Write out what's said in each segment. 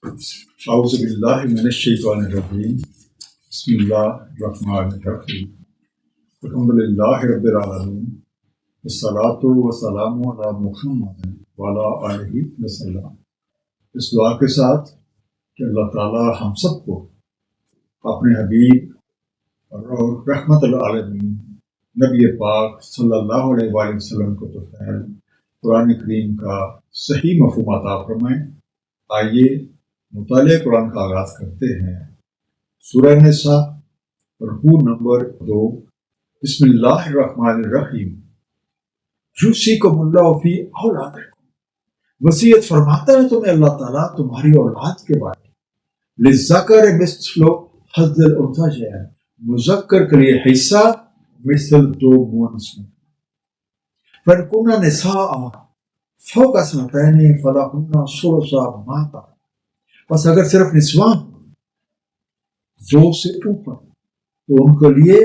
اعوذ باللہ من الشیطان الرجیم بسم اللہ الرحمن الرحیم الحمد للہ رب العالمین والصلاۃ والسلام علی محمد وعلی آلہ وسلم۔ اس دعا کے ساتھ کہ اللہ تعالی ہم سب کو اپنے حبیب اور رحمت العالمین نبی پاک صلی اللہ علیہ وآلہ وسلم کو توفیق قرآن کریم کا صحیح مفہوم عطا فرمائیں۔ آئیے مطالعہ قرآن کا آغاز کرتے ہیں۔ سورہ نساء رکوع نمبر 2۔ بسم اللہ الرحمن الرحیم۔ یوصیکم اللہ فی اولادکم، وصیت مثیت ہے تمہیں اللہ تعالیٰ تمہاری اولاد کے بارے میں۔ للذکر مثل حظ الانثیین، مذکر کے لیے حصہ مثل دو مؤنث میں۔ فإن کن نساء فوق اثنتین فلہن ثلث ما ترک، بس اگر صرف نسواں دو سے اوپر تو ان کے لیے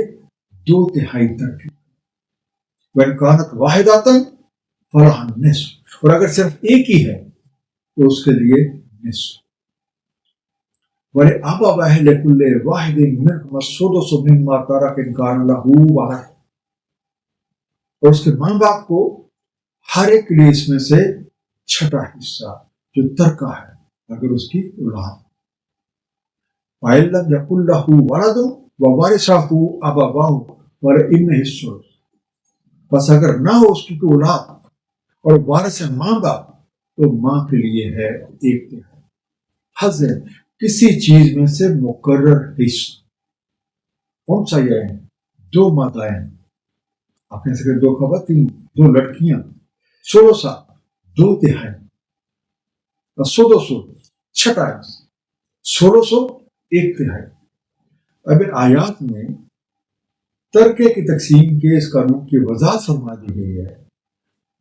2/3 ترک۔ وإن كانت واحدة فلها النصف، اور اگر صرف ایک ہی ہے تو اس کے لیے نصف۔ وَلِأَبَوَيْهِ لِكُلِّ وَاحِدٍ مِّنْهُمَا السُّدُسُ مِمَّا تَرَكَ إِن كَانَ لَهُ وَلَدٌ، اور اس کے ماں باپ کو ہر ایک کے لیے اس میں سے چھٹا حصہ جو ترکہ ہے اگر اس کی اولاد۔ وَإِن لَّمْ يَكُن لَّهُ وَلَدٌ وَوَرِثَهُ أَبَوَاهُ فَلِأُمِّهِ الثُّلُثُ، بس اگر نہ ہو اس کی کوئی اولاد اور وارث ہے ماں باپ تو ماں کے لیے ہے 1/3۔ حظ ہے کسی چیز میں سے مقرر حصہ۔ کون سا یہ ہے؟ 2 مادائیں، آپ کہہ سکتے 2 خواتین، 2 لڑکیاں۔ 16 2/3، سدس چھٹا حصہ، 16 1/3۔ اب ان آیات میں ترکے کی تقسیم کے اس قانون کی وضاحت فرما دی گئی ہے،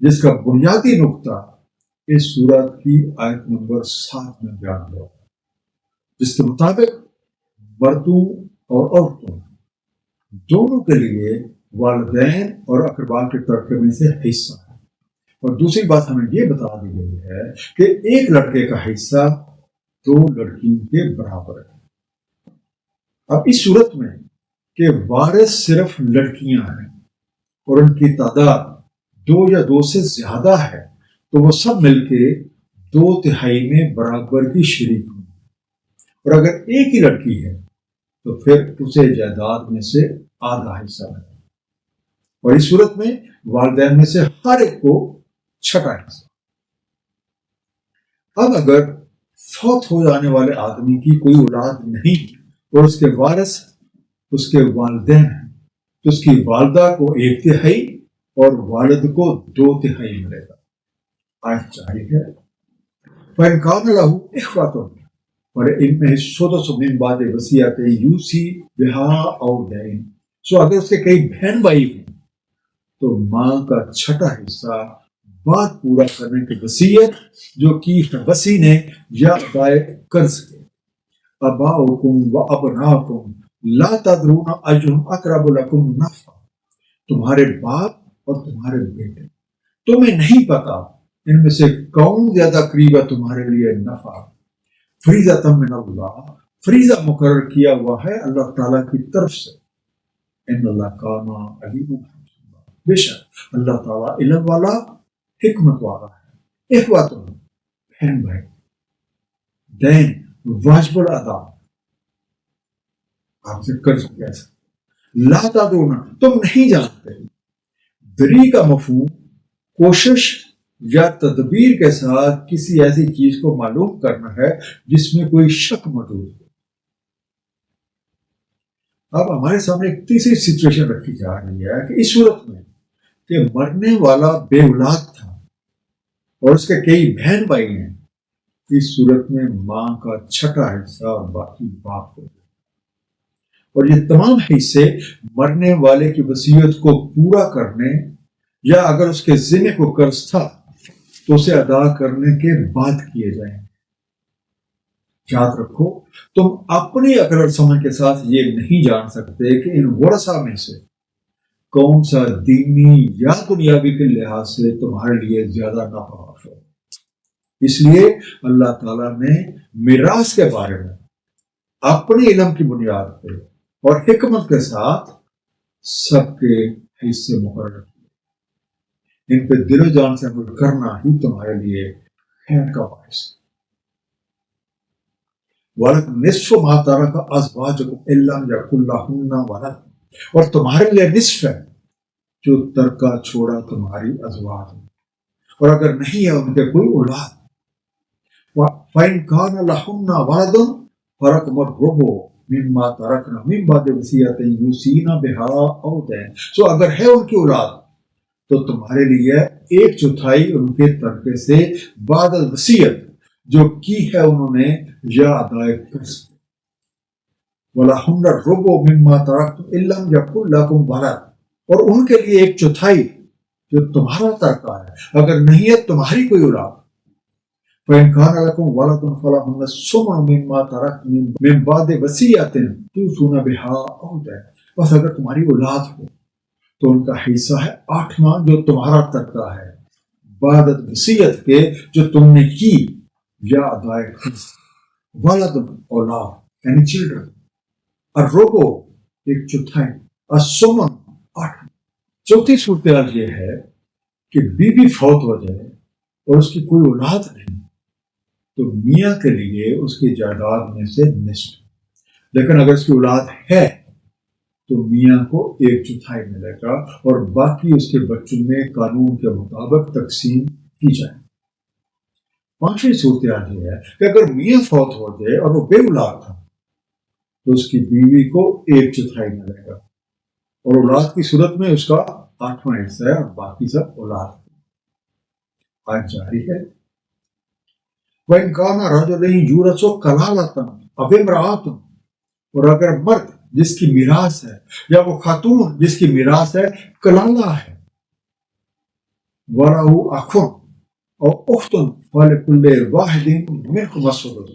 جس کا بنیادی نقطہ اس سورت کی آیت نمبر 7 میں بیان ہوا، جس کے مطابق مردوں اور عورتوں دونوں کے لیے والدین اور اقربا کے ترکے میں سے حصہ ہے۔ اور دوسری بات ہمیں یہ بتا دی گئی ہے کہ ایک لڑکے کا حصہ 2 لڑکیوں کے برابر ہے۔ اب اس صورت میں کہ وارث صرف لڑکیاں ہیں اور ان کی تعداد 2 یا 2 سے زیادہ ہے تو وہ سب مل کے 2/3 میں برابر کی شریک ہوں، اور اگر ایک ہی لڑکی ہے تو پھر اسے جائیداد میں سے آدھا حصہ ہے، اور اس صورت میں والدین میں سے ہر ایک کو چھٹا حصہ۔ اب اگر فوت ہو جانے والے آدمی کی کوئی اولاد نہیں اور اس کے وارث اس کے والدین ہیں تو اس کی والدہ کو 1/3 اور والد کو 2/3 ملے گا۔ آیت جاری ہے۔ فإن كان له إخوة فلأمه السدس من بعد وصية يوصي بها أو دين، سو اگر اس کے کئی بہن بھائی ہوں تو ماں کا چھٹا حصہ بعد پورا کرنے کی وصیت جو کی وصی نے یا ادائے قرض کے۔ آباؤکم و ابناؤکم لا تدرون ايهم اقرب لكم نفعا، تمہارے باپ اور تمہارے بیٹے، تمہیں نہیں پتا ان میں سے کون زیادہ قریب ہے تمہارے لیے نفع۔ فریضۃ من اللہ، فریضہ مقرر کیا ہوا ہے اللہ تعالیٰ کی طرف سے۔ ان اللہ کان علیم حکیما، بے شک اللہ تعالیٰ علم والا حکمت والا ہے۔ اخواتن بہن بھائی، دین واجب الادا، آپ سے قرض کیسا، لا تدرون تم نہیں جانتے۔ دری کا مفہوم کوشش یا تدبیر کے ساتھ کسی ایسی چیز کو معلوم کرنا ہے جس میں کوئی شک موجود ہے۔ اب ہمارے سامنے ایک تیسری سچویشن رکھی جا رہی ہے کہ اس صورت میں کہ مرنے والا بے اولاد تھا اور اس کے کئی بہن بھائی ہیں، اس صورت میں ماں کا چھٹا حصہ اور باقی باپ کو، اور یہ تمام حصے مرنے والے کی وصیت کو پورا کرنے یا اگر اس کے ذمہ کو قرض تھا تو اسے ادا کرنے کے بعد کیے جائیں۔ یاد رکھو تم اپنی عقل اور سمجھ کے ساتھ یہ نہیں جان سکتے کہ ان ورثہ میں سے کون سا دینی یا دنیاوی کے لحاظ سے تمہارے لیے زیادہ نافع ہے۔ اس لیے اللہ تعالیٰ نے میراث کے بارے میں اپنے علم کی بنیاد پہ اور حکمت کے ساتھ سب کے حصے مقرر کیے. ان پہ دل و جان سے عمل کرنا ہی تمہارے لیے خیر کا باعث ہے. وَلَكُمْ نِصْفُ مَا تَرَكَ أَزْوَاجُكُمْ إِن لَّمْ يَكُن لَّهُنَّ وَلَدٌ, اور تمہارے لیے نصف ہے جو ترکہ چھوڑا تمہاری ازواج نے, اور اگر نہیں ہے ان کے کوئی اولاد. فَإِن كَانَ لَهُنَّ وَلَدٌ فَلَكُمُ الرُّبُعُ مِمَّا تَرَكْنَ مِن بَعْدِ وَصِيَّةٍ يُوصِينَ بِهَا أَوْ دَيْنٍ. سو اگر ہے ان کی اولاد تو تمہارے لیے 1/4 ان کے ترکے سے بعد وصیت جو کی ہے انہوں نے یا ادائے قرض. وَلَهُنَّ الرُّبُعُ مِمَّا تَرَكْتُمْ إِن لَّمْ يَكُن لَّكُمْ وَلَدٌ, اور ان کے لیے 1/4 جو تمہارا ترکہ ہے اگر نہیں ہے تمہاری کوئی اولاد. فَإِن كَانَ لَكُمْ وَلَدٌ فَلَهُنَّ الثُّمُنُ مِمَّا تَرَكْتُم مِّن بَعْدِ وَصِيَّةٍ تُوصُونَ بِهَا أَوْ دَيْنٍ. بس اگر تمہاری اولاد ہو تو ان کا حصہ ہے 8واں جو تمہارا ترکہ ہے بعد وصیت کے جو تم نے کی یا ادائے قرض. ولد اولاد یعنی چلڈرن. الربع 1/4, الثمن 8. چوتھی صورتحال یہ ہے کہ بیوی فوت ہو جائے اور اس کی کوئی اولاد نہیں تو میاں کے لیے اس کی جائیداد میں سے نصف, لیکن اگر اس کی اولاد ہے تو میاں کو 1/4 ملے گا اور باقی اس کے بچوں میں قانون کے مطابق تقسیم کی جائے. 5ویں صورتحال یہ ہے کہ اگر میاں فوت ہو جائے اور وہ بے اولاد تھا تو اس کی بیوی کو 1/4 ملے گا, اور اولاد کی صورت میں اس کا 8واں حصہ ہے اور باقی سب اولاد. آج جاری ہے. وَإِن كَانَ رَجُلٌ يُورَثُ كَلَالَةً أَوِ امْرَأَةٌ, اور اگر مرد جس کی میراث ہے یا وہ خاتون جس کی میراث ہے کلالہ ہے, وَلَهُ أَخٌ أَوْ أُخْتٌ فَلِكُلِّ وَاحِدٍ مِنْهُمَا السُّدُسُ,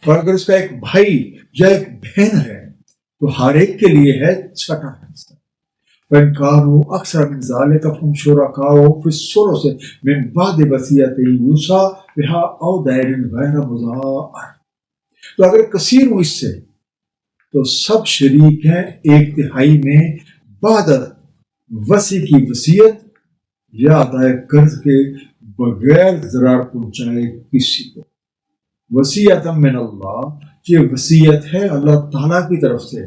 اور اگر اس کا ایک بھائی یا ایک بہن ہے تو ہر ایک کے لیے ہے 6واں حصہ. وَإِن كَانُوا أَكْثَرَ مِنْ ذَلِكَ فَهُمْ شُرَكَاءُ فِي الثُّلُثِ مِنْ بَعْدِ وَصِيَّةٍ يُوصَى بِهَا أَوْ دَيْنٍ غَيْرَ مُضَارٍّ. تو اگر کثیر ہو اس سے تو سب شریک ہیں 1/3 میں بعد وصی کی وصیت یا ادائے قرض کے بغیر ضرر پہنچائے کسی کو. وصیت من اللہ, یہ وصیت ہے اللہ تعالیٰ کی طرف سے.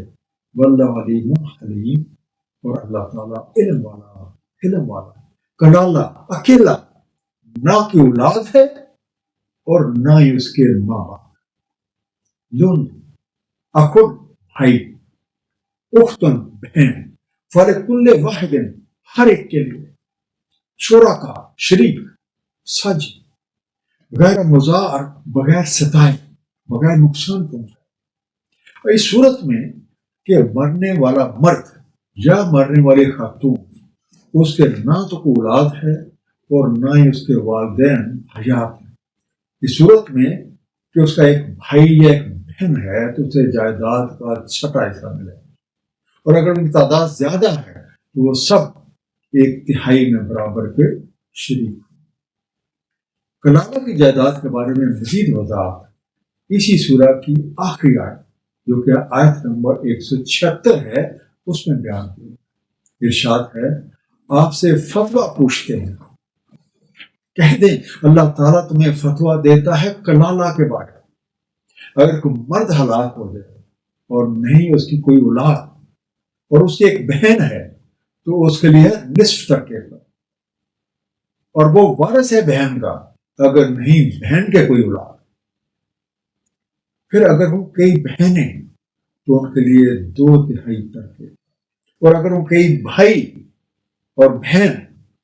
واللہ علیم حلیم, اور اللہ تعالیٰ علم والا. کلالہ اکیلا, نہ کی اولاد ہے اور نہ ہی اس کے ماں باپ. لون اخن بھائی, اختن بہن, فلکل واحد ہر ایک کے لیے, شرکا شریک, سج غیر مضار بغیر ستائے بغیر نقصان پہنچائے. اس صورت میں کہ مرنے والا مرد یا مرنے والی خاتون اس کے نہ تو کوئی اولاد ہے اور نہ ہی اس کے والدین حیات ہیں. اس صورت میں کہ اس کا ایک بھائی یا ایک بہن ہے تو اسے جائیداد کا 6واں حصہ ملے گا, اور اگر ان کی تعداد زیادہ ہے تو وہ سب 1/3 میں برابر کے شریک. کلالہ کی جائیداد کے بارے میں مزید وضاحت اسی سورہ کی آخری آیت جو کہ آیت نمبر 176 ہے اس میں بیان کی. ارشاد ہے, آپ سے فتویٰ پوچھتے ہیں, کہہ دیں اللہ تعالیٰ تمہیں فتویٰ دیتا ہے کلالہ کے بارے میں. اگر کوئی مرد ہلاک ہو جائے اور نہیں اس کی کوئی اولاد اور اس کی ایک بہن ہے تو اس کے لیے نصف ترکے کا, اور وہ وارث ہے بہن کا اگر نہیں بہن کے کوئی اولاد. پھر اگر وہ کئی بہنیں تو ان کے لیے 2/3 ترکے, اور اگر وہ کئی بھائی اور بہن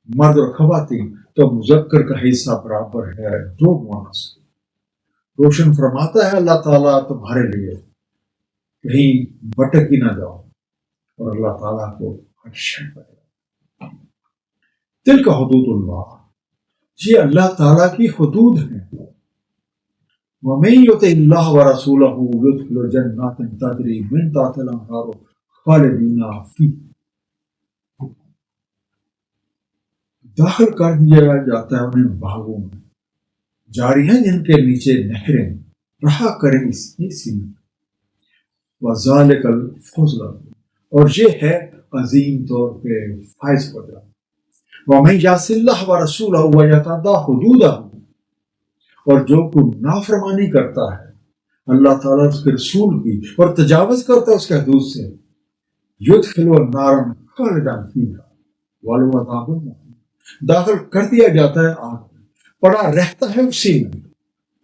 مرد اور خواتین تو مذکر کا حصہ برابر ہے 2 مؤنث. روشن فرماتا ہے اللہ تعالیٰ تمہارے لیے کہیں بھٹک ہی نہ جاؤ, اور اللہ تعالیٰ کو ہر شے پڑے گا. دل کا حدود اللہ, یہ اللہ تعالیٰ کی حدود ہیں. وَمَن يُطِعِ اللَّهَ وَرَسُولَهُ يُدْخِلْهُ جَنَّاتٍ تَجْرِي مِن تَحْتِهَا الْأَنْهَارُ خَالِدِينَ فِيهَا, داخل کر دیا جاتا ہے انہیں باغوں میں جاری ہیں جن کے نیچے نہریں، رہا کریں اسی میں. وَذَلِكَ الْفَوْزُ الْعَظِيمُ، اور یہ ہے عظیم طور پہ فائز پکڑا. وَمَن يَعْصِ اللَّهَ وَرَسُولَهُ وَيَتَعَدَّ حُدُودَهُ، اور جو کوئی نافرمانی کرتا ہے اللہ تعالیٰ اس کے رسول کی اور تجاوز کرتا ہے اس کے حدود سے، يُدْخِلُهُ نَارًا خَالِدًا فِيهَا وَلَهُ عَذَابٌ مُهِينٌ، داخل کر دیا جاتا ہے آگ میں، پڑا رہتا ہے اسی میں،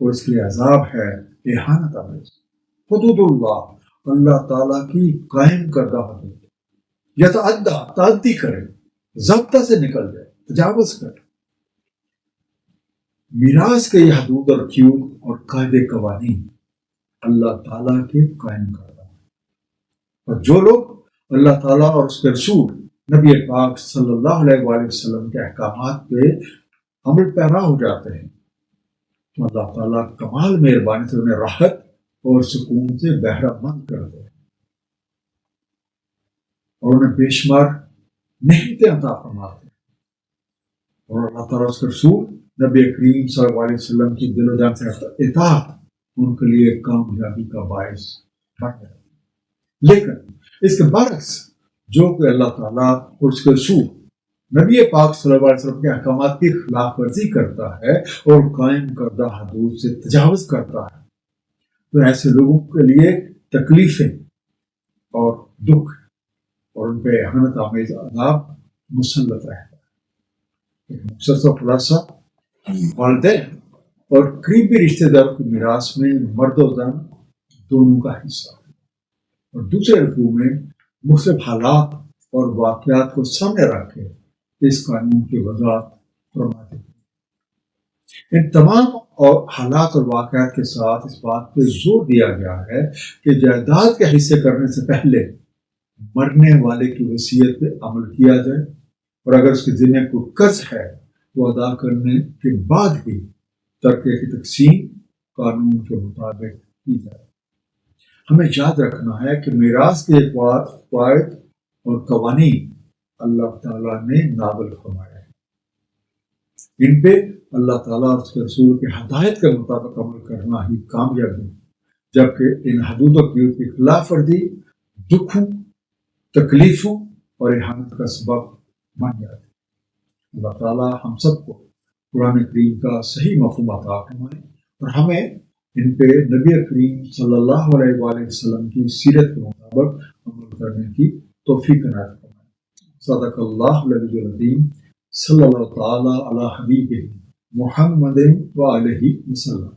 اور اس کے لیے عذاب ہے اہانت آمیز. حدود اللہ، اللہ تعالیٰ کی قائم کردہ حدود، یتعدی تعدی کرے، ضابطہ سے نکل جائے، تجاوز کرے. میراث کے یہ حدود اور قیود اور قاعدے قوانین اللہ تعالیٰ کے قائم کردہ، اور جو لوگ اللہ تعالیٰ اور اس کے رسول نبی پاک صلی اللہ علیہ وآلہ وسلم کے احکامات پہ عمل پیرا ہو جاتے ہیں تو اللہ تعالیٰ کمال مہربانی سے انہیں راحت اور سکون سے بہرہ مند کرتے ہیں اور انہیں بے شمار نعمتیں عطا فرماتے ہیں. اور اللہ تعالیٰ اس کے رسول نبی کریم صلی اللہ علیہ وسلم کی دل و جان سے اطاعت ان کے لیے کامیابی کا باعث بن جاتا ہے. لیکن اس کے برعکس جو کہ اللہ تعالیٰ اور اس کے رسول نبی پاک صلی اللہ علیہ وسلم کے احکامات کی خلاف ورزی کرتا ہے اور قائم کردہ حدود سے تجاوز کرتا ہے تو ایسے لوگوں کے لیے تکلیفیں اور دکھ اور ان پہ اہانت آمیز عذاب مسلط رہتا ہے. ایک مختصر خلاصہ، والدین اور قریبی رشتہ داروں کی میراث میں مرد و زن دونوں کا حصہ ہے، اور دوسرے رکوع میں مختلف حالات اور واقعات کو سامنے رکھ کے اس قانون کی وضاحت فرماتے ہیں. ان تمام حالات اور واقعات کے ساتھ اس بات پہ زور دیا گیا ہے کہ جائیداد کے حصے کرنے سے پہلے مرنے والے کی وصیت پہ عمل کیا جائے، اور اگر اس کے ذمہ کوئی قرض ہے وہ ادا کرنے کے بعد ہی ترکے کی تقسیم قانون کے مطابق کی جائے. ہمیں یاد رکھنا ہے کہ میراث کے قواعد اور قوانین اللہ تعالیٰ نے نازل فرمایا ہے، ان پہ اللہ تعالیٰ اور اس کے رسول کی ہدایت کے مطابق عمل کرنا ہی کامیابی، جبکہ ان حدود و قیود کی خلاف ورزی دکھوں، تکلیفوں اور اہانت کا سبب بن جاتی. اللہ تعالیٰ ہم سب کو قرآن کریم کا صحیح مفہوم عطا فرمائے اور ہمیں ان پہ نبی کریم صلی اللہ علیہ وآلہ وسلم کی سیرت کے مطابق عمل کرنے کی توفیق عنایت فرمائے. صدق اللہ العلی العظیم. صلی اللہ تعالیٰ علی حبیبہ محمد وآلہ وسلم.